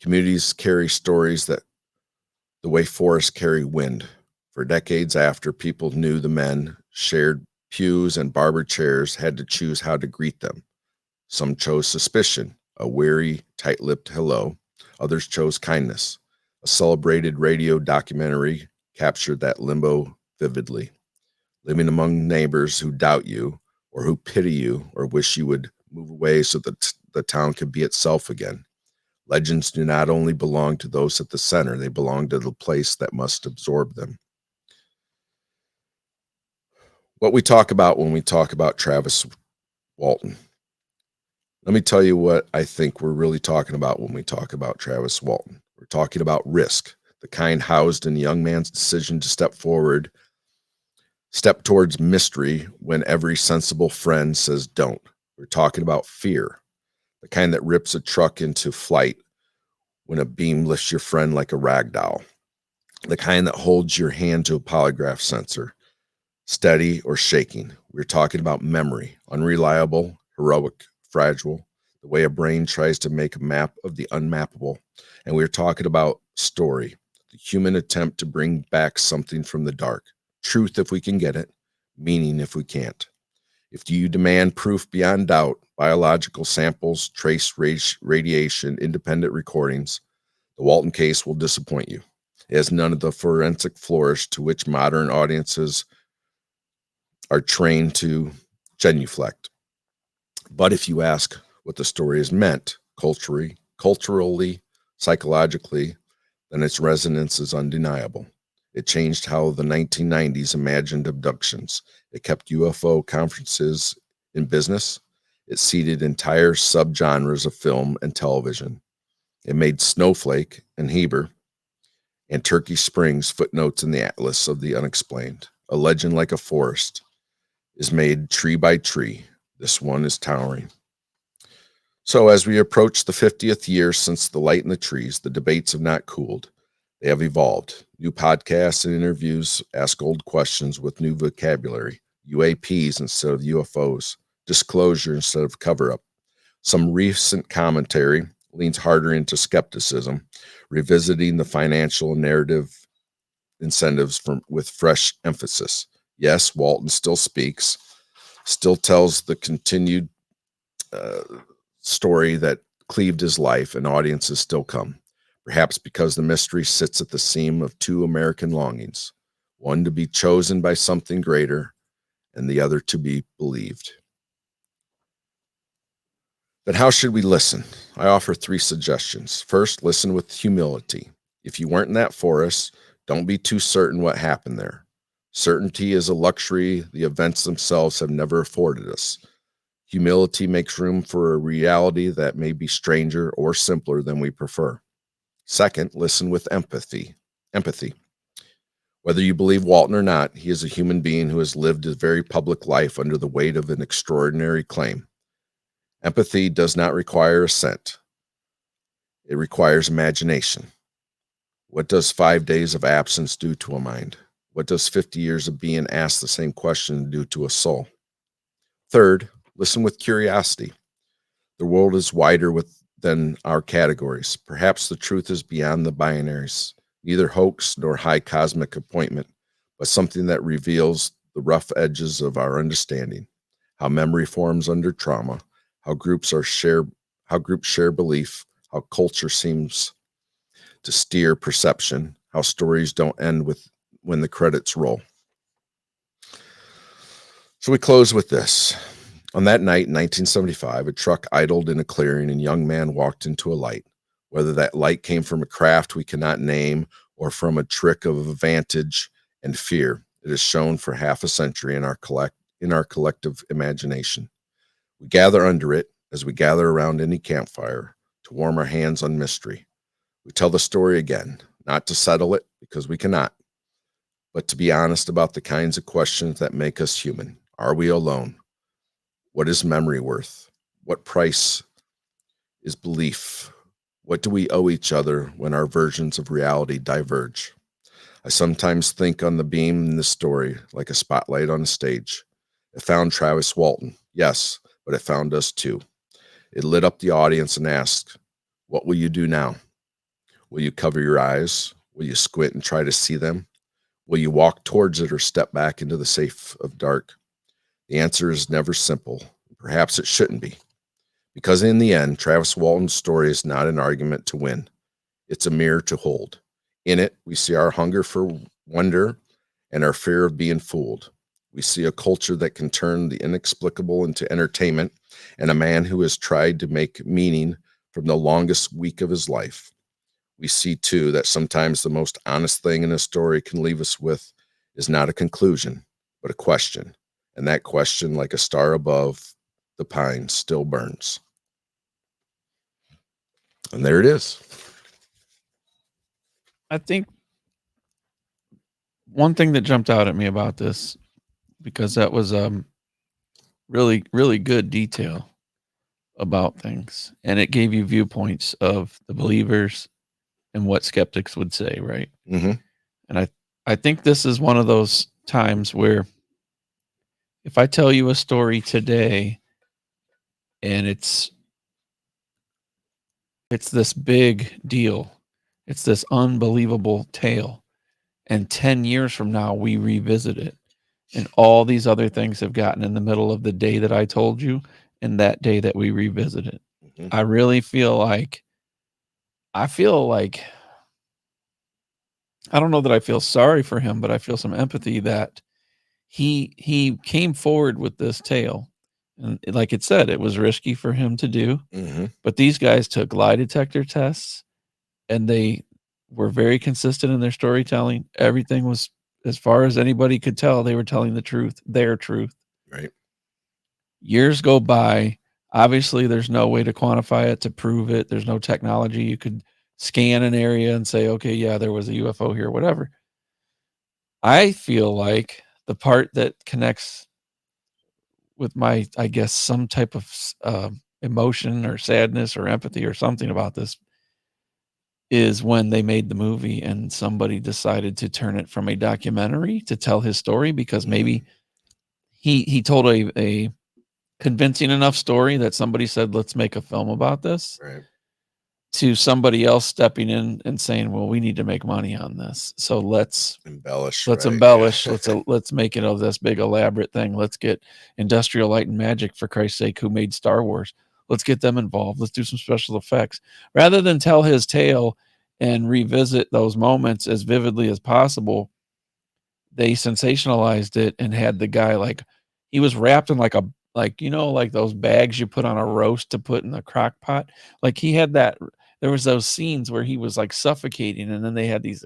Communities carry stories that the way forests carry wind. For decades after, people knew the men, shared pews and barber chairs, had to choose how to greet them. Some chose suspicion, a weary, tight-lipped hello. Others chose kindness. A celebrated radio documentary captured that limbo vividly. Living among neighbors who doubt you, or who pity you, or wish you would move away so that the town could be itself again. Legends do not only belong to those at the center, they belong to the place that must absorb them. What we talk about when we talk about Travis Walton. Let me tell you what I think we're really talking about when we talk about Travis Walton. We're talking about risk, the kind housed in a young man's decision to step towards mystery when every sensible friend says don't. We're talking about fear, the kind that rips a truck into flight when a beam lifts your friend like a rag doll, the kind that holds your hand to a polygraph sensor, steady or shaking. We're talking about memory, unreliable, heroic, fragile, the way a brain tries to make a map of the unmappable. And we're talking about story, the human attempt to bring back something from the dark, truth if we can get it, meaning if we can't. If you demand proof beyond doubt, biological samples, trace radiation, independent recordings, the Walton case will disappoint you. It has none of the forensic flourish to which modern audiences are trained to genuflect. But if you ask what the story is meant, culturally, psychologically, then its resonance is undeniable. It changed how the 1990s imagined abductions. It kept UFO conferences in business. It seeded entire subgenres of film and television. It made Snowflake and Heber and Turkey Springs footnotes in the atlas of the unexplained. A legend like a forest is made tree by tree. This one is towering. So as we approach the 50th year since The Light in the Trees, the debates have not cooled. They have evolved. New podcasts and interviews ask old questions with new vocabulary. UAPs instead of UFOs. Disclosure instead of cover-up. Some recent commentary leans harder into skepticism, revisiting the financial and narrative incentives with fresh emphasis. Yes, Walton still speaks, still tells the continued story that cleaved his life, and audiences still come. Perhaps because the mystery sits at the seam of two American longings, one to be chosen by something greater and the other to be believed. But how should we listen? I offer 3 suggestions. First, listen with humility. If you weren't in that forest, don't be too certain what happened there. Certainty is a luxury the events themselves have never afforded us. Humility makes room for a reality that may be stranger or simpler than we prefer. Second, listen with empathy. Whether you believe Walton or not, he is a human being who has lived a very public life under the weight of an extraordinary claim. Empathy does not require assent. It requires imagination. What does 5 days of absence do to a mind? What does 50 years of being asked the same question do to a soul? Third, listen with curiosity. The world is wider than our categories. Perhaps the truth is beyond the binaries, neither hoax nor high cosmic appointment, but something that reveals the rough edges of our understanding, how memory forms under trauma, how groups share belief, how culture seems to steer perception, how stories don't end with when the credits roll. So we close with this. On that night in 1975, a truck idled in a clearing and a young man walked into a light. Whether that light came from a craft we cannot name or from a trick of vantage and fear, it is shown for half a century in our collective imagination. We gather under it as we gather around any campfire to warm our hands on mystery. We tell the story again, not to settle it because we cannot, but to be honest about the kinds of questions that make us human. Are we alone? What is memory worth? What price is belief? What do we owe each other when our versions of reality diverge? I sometimes think on the beam in this story like a spotlight on a stage. It found Travis Walton, yes, but it found us too. It lit up the audience and asked, what will you do now? Will you cover your eyes? Will you squint and try to see them? Will you walk towards it or step back into the safe of dark? The answer is never simple. Perhaps it shouldn't be. Because in the end, Travis Walton's story is not an argument to win. It's a mirror to hold. In it, we see our hunger for wonder and our fear of being fooled. We see a culture that can turn the inexplicable into entertainment and a man who has tried to make meaning from the longest week of his life. We see, too, that sometimes the most honest thing in a story can leave us with is not a conclusion, but a question. And that question, like a star above the pines, still burns. And there it is. I think one thing that jumped out at me about this, because that was really, really good detail about things. And it gave you viewpoints of the believers and what skeptics would say, right? Mm-hmm. And I think this is one of those times where if I tell you a story today and it's this big deal, it's this unbelievable tale, and 10 years from now we revisit it, and all these other things have gotten in the middle of the day that I told you and that day that we revisit it. Mm-hmm. I really feel like I don't know that I feel sorry for him, but I feel some empathy that he came forward with this tale. And like it said, it was risky for him to do, Mm-hmm. but these guys took lie detector tests and they were very consistent in their storytelling. Everything was, as far as anybody could tell, they were telling the truth, their truth. Right. Years go by. Obviously, there's no way to quantify it, to prove it. There's no technology. You could scan an area and say, okay, yeah, there was a UFO here, whatever. I feel like the part that connects with my, I guess, some type of emotion or sadness or empathy or something about this is when they made the movie and somebody decided to turn it from a documentary to tell his story, because maybe he told a convincing enough story that somebody said, let's make a film about this, Right. to somebody else stepping in and saying, well, we need to make money on this, so let's Embellish. let's right? embellish, Yeah. let's make it of this big elaborate thing. Let's get Industrial Light and Magic, for Christ's sake, who made Star Wars. Let's get them involved. Let's do some special effects rather than tell his tale and revisit those moments as vividly as possible. They sensationalized it and had the guy, like, he was wrapped in like like those bags you put on a roast to put in the crock pot. Like, he had that. There was those scenes where he was like suffocating, and then they had these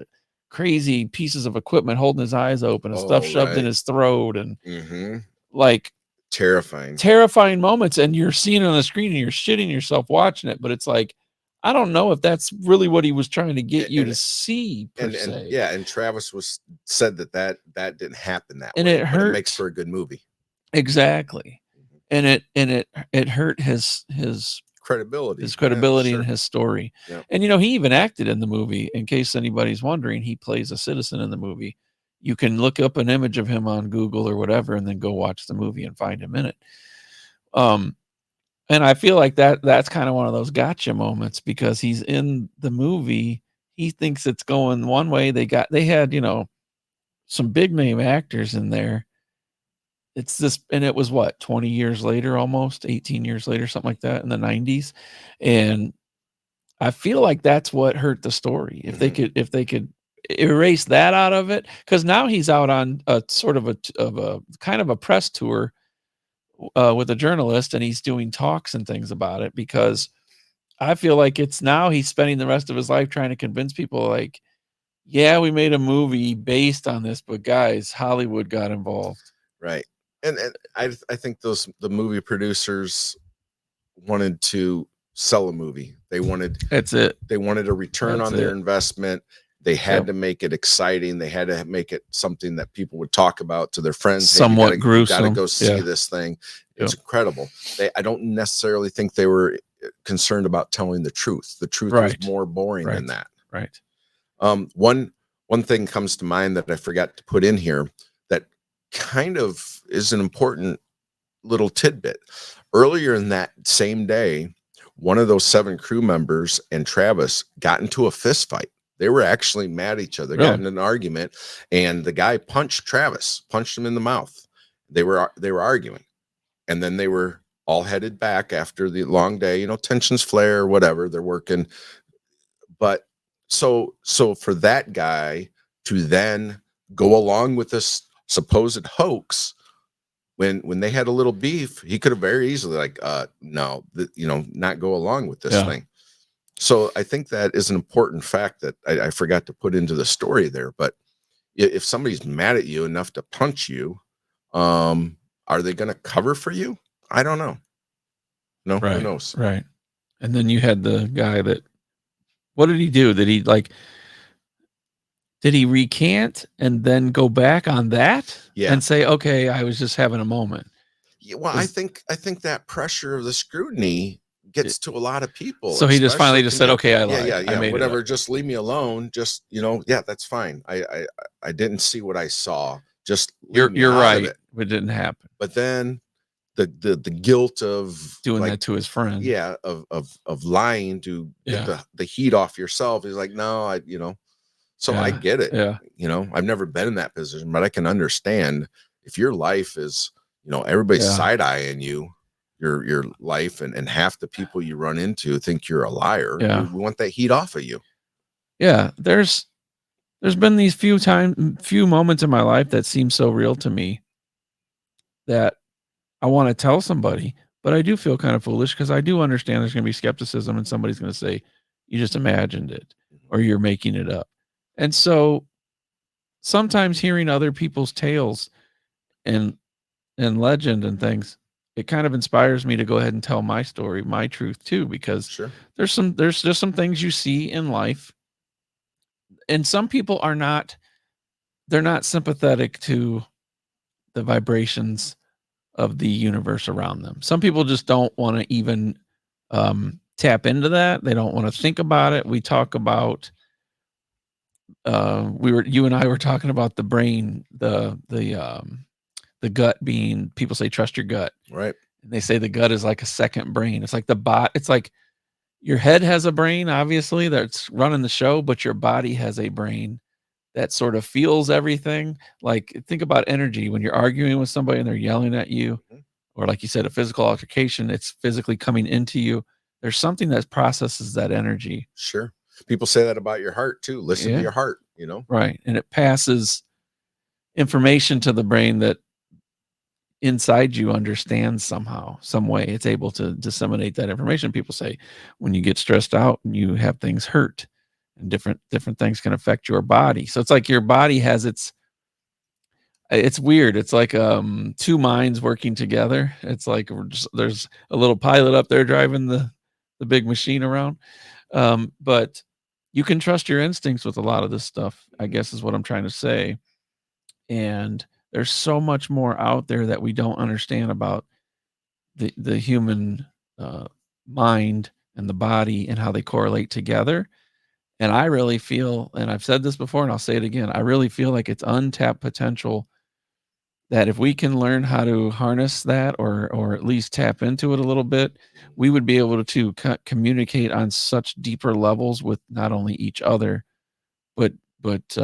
crazy pieces of equipment holding his eyes open and stuff Oh, shoved in right. his throat, and Mm-hmm. like Terrifying. terrifying moments, and you're seeing it on the screen and you're shitting yourself watching it, but it's like, I don't know if that's really what he was trying to get you to see, per And se. yeah, and Travis said that didn't happen that And way, it but it makes hurt. for a good movie. Exactly. Mhm. And it hurt his credibility. and his story. Yep. And he even acted in the movie. In case anybody's wondering, he plays a citizen in the movie. You can look up an image of him on Google or whatever, and then go watch the movie and find him in it. And I feel like that's kind of one of those gotcha moments, because he's in the movie. He thinks it's going one way. They had, some big name actors in there. And it was what, 20 years later, almost 18 years later, something like that, in the 90s. And I feel like that's what hurt the story. If they could erase that out of it, because now he's out on a sort of a kind of a press tour with a journalist, and he's doing talks and things about it, because I feel like it's now he's spending the rest of his life trying to convince people, like, yeah, we made a movie based on this, but guys, Hollywood got involved. Right. And I think the movie producers wanted to sell a movie. They wanted a return on their investment. They had to make it exciting. They had to make it something that people would talk about to their friends. Somewhat gruesome. You got to go see this thing. It's incredible. I don't necessarily think they were concerned about telling the truth. The truth was more boring than that. Right. One thing comes to mind that I forgot to put in here that kind of is an important little tidbit. Earlier in that same day, one of those 7 crew members and Travis got into a fist fight. They were actually mad at each other, got in an argument, and the guy punched him in the mouth. They were arguing, and then they were all headed back after the long day. Tensions flare, whatever, they're working. But so for that guy to then go along with this supposed hoax, when they had a little beef, he could have very easily not go along with this thing. So I think that is an important fact that I forgot to put into the story there. But if somebody's mad at you enough to punch you, are they going to cover for you? I don't know. No, who knows? Right. And then you had the guy what did he do? Did he recant and then go back on that and say, okay, I was just having a moment? Yeah, well, I think that pressure of the scrutiny gets to a lot of people. So he just finally said, okay, I lied. Yeah, whatever. Just leave me alone. Just, that's fine. I didn't see what I saw. Just you're right. It didn't happen. But then the guilt of doing that to his friend. Yeah. Of lying to get the heat off yourself. He's like, no, so I get it. Yeah. I've never been in that position, but I can understand if your life is, everybody's side-eyeing you, your life, and half the people you run into think you're a liar. Yeah. We want that heat off of you. Yeah. There's been these few moments in my life that seem so real to me that I want to tell somebody, but I do feel kind of foolish, because I do understand there's going to be skepticism, and somebody's going to say, you just imagined it, or you're making it up. And so sometimes hearing other people's tales and legend and things, it kind of inspires me to go ahead and tell my story, my truth too, because there's just some things you see in life, and some people they're not sympathetic to the vibrations of the universe around them. Some people just don't want to even tap into that. They don't want to think about it. We talk about you and I were talking about the brain, the gut being, people say trust your gut, right? And they say the gut is like a second brain. It's like it's like your head has a brain, obviously, that's running the show, but your body has a brain that sort of feels everything. Like, think about energy. When you're arguing with somebody and they're yelling at you, or like you said, a physical altercation, it's physically coming into you. There's something that processes that energy. Sure. People say that about your heart too. Listen to your heart, Right. And it passes information to the brain that inside you understands somehow, some way. It's able to disseminate that information. People say when you get stressed out and you have things hurt, and different things can affect your body. So it's like your body has it's weird. It's like two minds working together. It's like there's a little pilot up there driving the big machine around. But you can trust your instincts with a lot of this stuff, I guess is what I'm trying to say. And there's so much more out there that we don't understand about the human mind and the body and how they correlate together. And I really feel, and I've said this before and I'll say it again, I really feel like it's untapped potential that if we can learn how to harness that or at least tap into it a little bit, we would be able to communicate on such deeper levels with not only each other, but but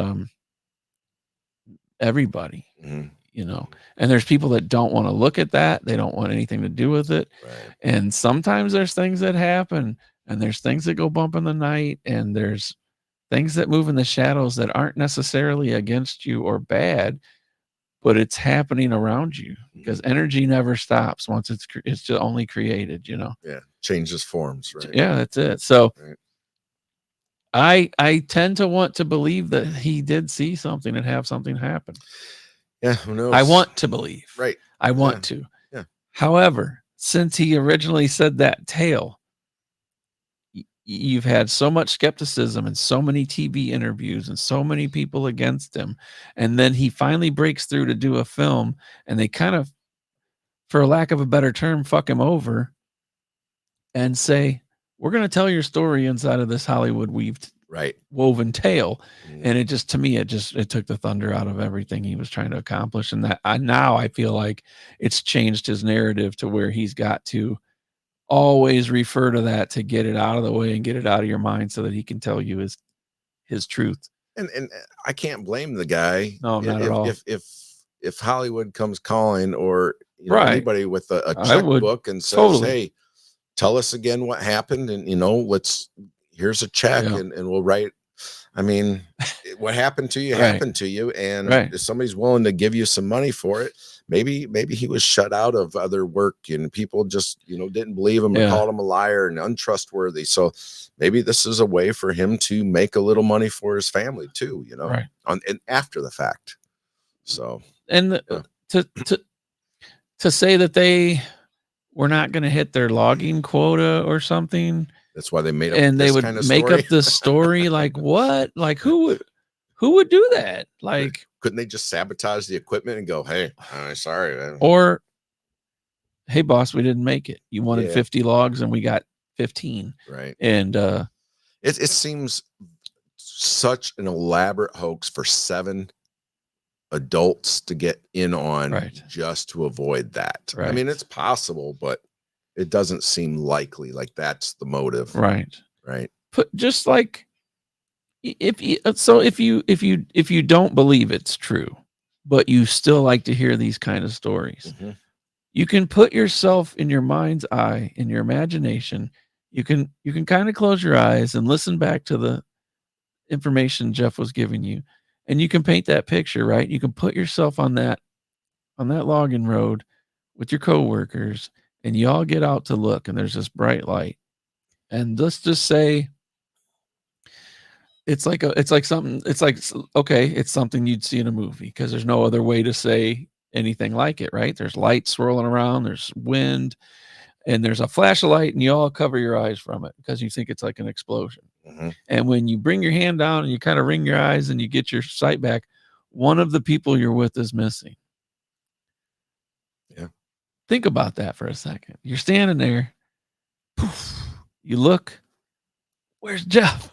everybody, Mhm. you know. And there's people that don't want to look at that. They don't want anything to do with it. Right. And sometimes there's things that happen and there's things that go bump in the night and there's things that move in the shadows that aren't necessarily against you or bad, but it's happening around you because energy never stops once it's just only created, you know. Yeah. Changes forms, right? Yeah, that's it. So Right. I tend to want to believe that he did see something and have something happen. Yeah, who knows? I want to believe. Right. I want Yeah. to. Yeah. However, since he originally said that tale, you've had so much skepticism and so many TV interviews and so many people against him. And then he finally breaks through to do a film and they kind of, for lack of a better term, fuck him over and say, we're going to tell your story inside of this Hollywood woven tale. And it just, to me, it took the thunder out of everything he was trying to accomplish. And that now I feel like it's changed his narrative to where he's got to always refer to that to get it out of the way and get it out of your mind so that he can tell you his truth. And I can't blame the guy. No, not at all. If Hollywood comes calling or Right. anybody with a checkbook and says, totally. hey, tell us again what happened, and here's a check, Yeah. and we'll write. I mean, what happened to you Right. happened to you, and Right. if somebody's willing to give you some money for it, maybe he was shut out of other work and people just didn't believe him or Yeah. called him a liar and untrustworthy. So maybe this is a way for him to make a little money for his family too, Right. and after the fact. So and to say that they were not going to hit their logging quota or something, that's why they made up and they this would kind of make story. up this story. Like what? Like who would do that? Like, couldn't they just sabotage the equipment and go, hey, sorry, man. Or, hey boss, we didn't make it. You wanted Yeah. 50 logs and we got 15. Right. And it seems such an elaborate hoax for 7 adults to get in on, Right. just to avoid that. Right. I mean, it's possible, but it doesn't seem likely. Like that's the motive. Right. Right. Just like if you don't believe it's true, but you still like to hear these kind of stories, you can put yourself in your mind's eye, in your imagination. You can kind of close your eyes and listen back to the information Jeff was giving you, and you can paint that picture, right? You can put yourself on that logging road with your coworkers, and you all get out to look, and there's this bright light, and let's just say it's like something you'd see in a movie, because there's no other way to say anything like it, right? There's light swirling around, there's wind, and there's a flash of light, and you all cover your eyes from it because you think it's like an explosion. And when you bring your hand down and you kind of wring your eyes and you get your sight back, one of the people you're with is missing. Yeah. Think about that for a second. You're standing there. Poof, you look. Where's Jeff?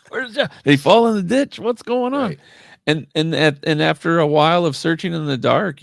Where's Jeff? Did he fall in the ditch? What's going on? Right. And after a while of searching in the dark,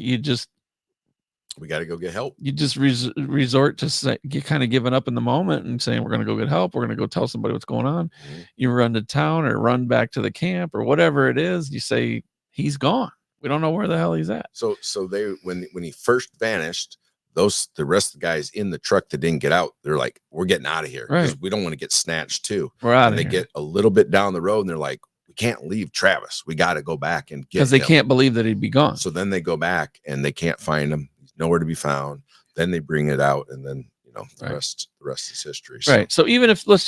we got to go get help. You just resort to kind of giving up in the moment and saying, we're going to go get help. We're going to go tell somebody what's going on. You run to town or run back to the camp or whatever it is. You say, he's gone. We don't know where the hell he's at. So they, when he first vanished, the rest of the guys in the truck that didn't get out, they're like, we're getting out of here because we don't want to get snatched too. We're out of here. They get a little bit down the road and they're like, we can't leave Travis. We got to go back and get him. Because they can't believe that he'd be gone. So then they go back and they can't find him. Nowhere to be found. Then they bring it out, and then the rest is history. So. Right. So even if let's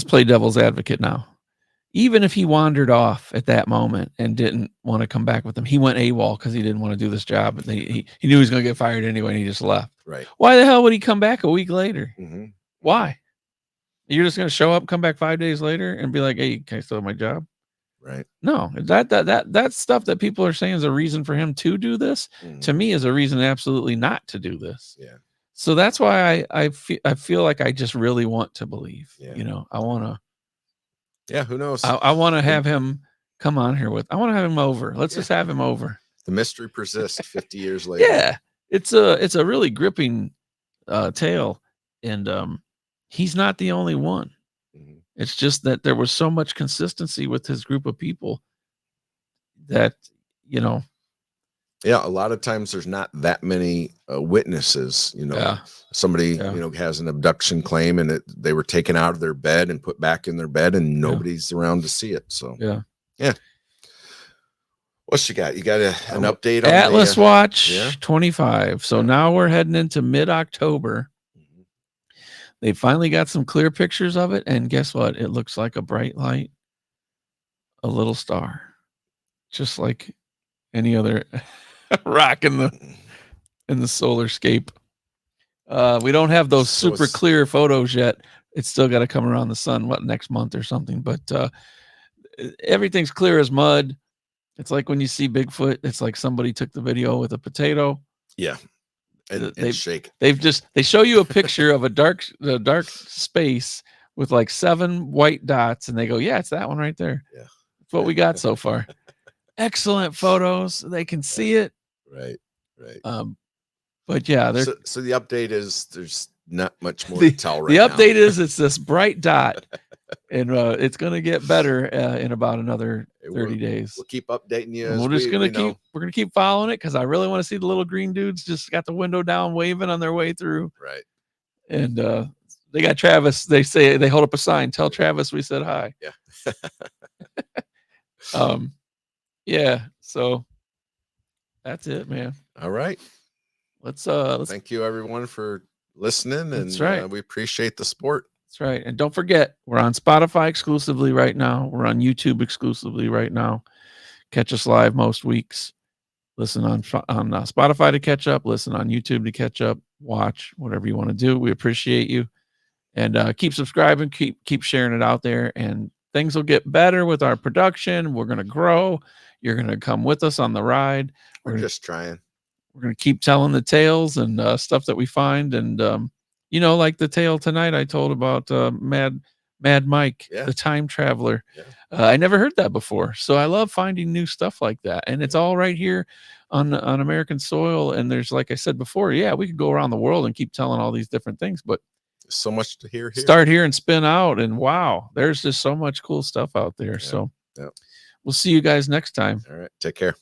play devil's advocate now. Even if he wandered off at that moment and didn't want to come back with them, he went AWOL because he didn't want to do this job, and he knew he was going to get fired anyway, and he just left. Right. Why the hell would he come back a week later? Why? You're just going to show up, come back 5 days later, and be like, "Hey, can I still have my job?" Right. No, that stuff that people are saying is a reason for him to do this, to me is a reason absolutely not to do this. Yeah. So that's why I feel like I just really want to believe. Yeah. You know, I want to. Yeah, who knows? I want to have him come on here with. I want to have him over. Let's just have him over. The mystery persists 50 years later. Yeah, it's a really gripping tale, and he's not the only one. Mhm. It's just that there was so much consistency with his group of people that, you know. Yeah, a lot of times there's not that many witnesses. You know, Yeah. somebody Yeah. you know has an abduction claim, and they were taken out of their bed and put back in their bed, and nobody's around to see it. So yeah. What you got? You got an update on Atlas the, Watch 25. So now we're heading into mid-October. Mhm. They finally got some clear pictures of it, and guess what? It looks like a bright light, a little star, just like any other rock in the solar scape. We don't have those super clear photos yet. It's still got to come around the sun, next month or something. But everything's clear as mud. It's like when you see Bigfoot, it's like somebody took the video with a potato. Yeah. And shake. They show you a picture of a dark space with like 7 white dots, and they go, yeah, it's that one right there. Yeah. That's what we got so far. Excellent photos. They can see it. Right. But yeah, so the update is there's not much more to tell right now. The update now. is it's this bright dot, and it's going to get better in about another 30 days. We'll keep updating you. We're just going to keep following it, because I really want to see the little green dudes just got the window down waving on their way through. Right. And they got Travis. They say they hold up a sign. Tell Travis we said hi. Yeah. Yeah. So that's it, man. All right. Let's thank you everyone for listening, and that's right. We appreciate the support. That's right. And don't forget, we're on Spotify exclusively right now. We're on YouTube exclusively right now. Catch us live most weeks. Listen on Spotify to catch up. Listen on YouTube to catch up. Watch, whatever you want to do. We appreciate you. And keep subscribing. Keep sharing it out there. And things will get better with our production. We're going to grow. You're going to come with us on the ride. We're just trying. We're going to keep telling the tales and stuff that we find. And, like the tale tonight I told about Mad Mike, the time traveler. Yeah. I never heard that before. So I love finding new stuff like that. And it's all right here on American soil. And there's, like I said before, we could go around the world and keep telling all these different things. But there's so much to hear here. Start here and spin out. And wow, there's just so much cool stuff out there. So we'll see you guys next time. All right. Take care.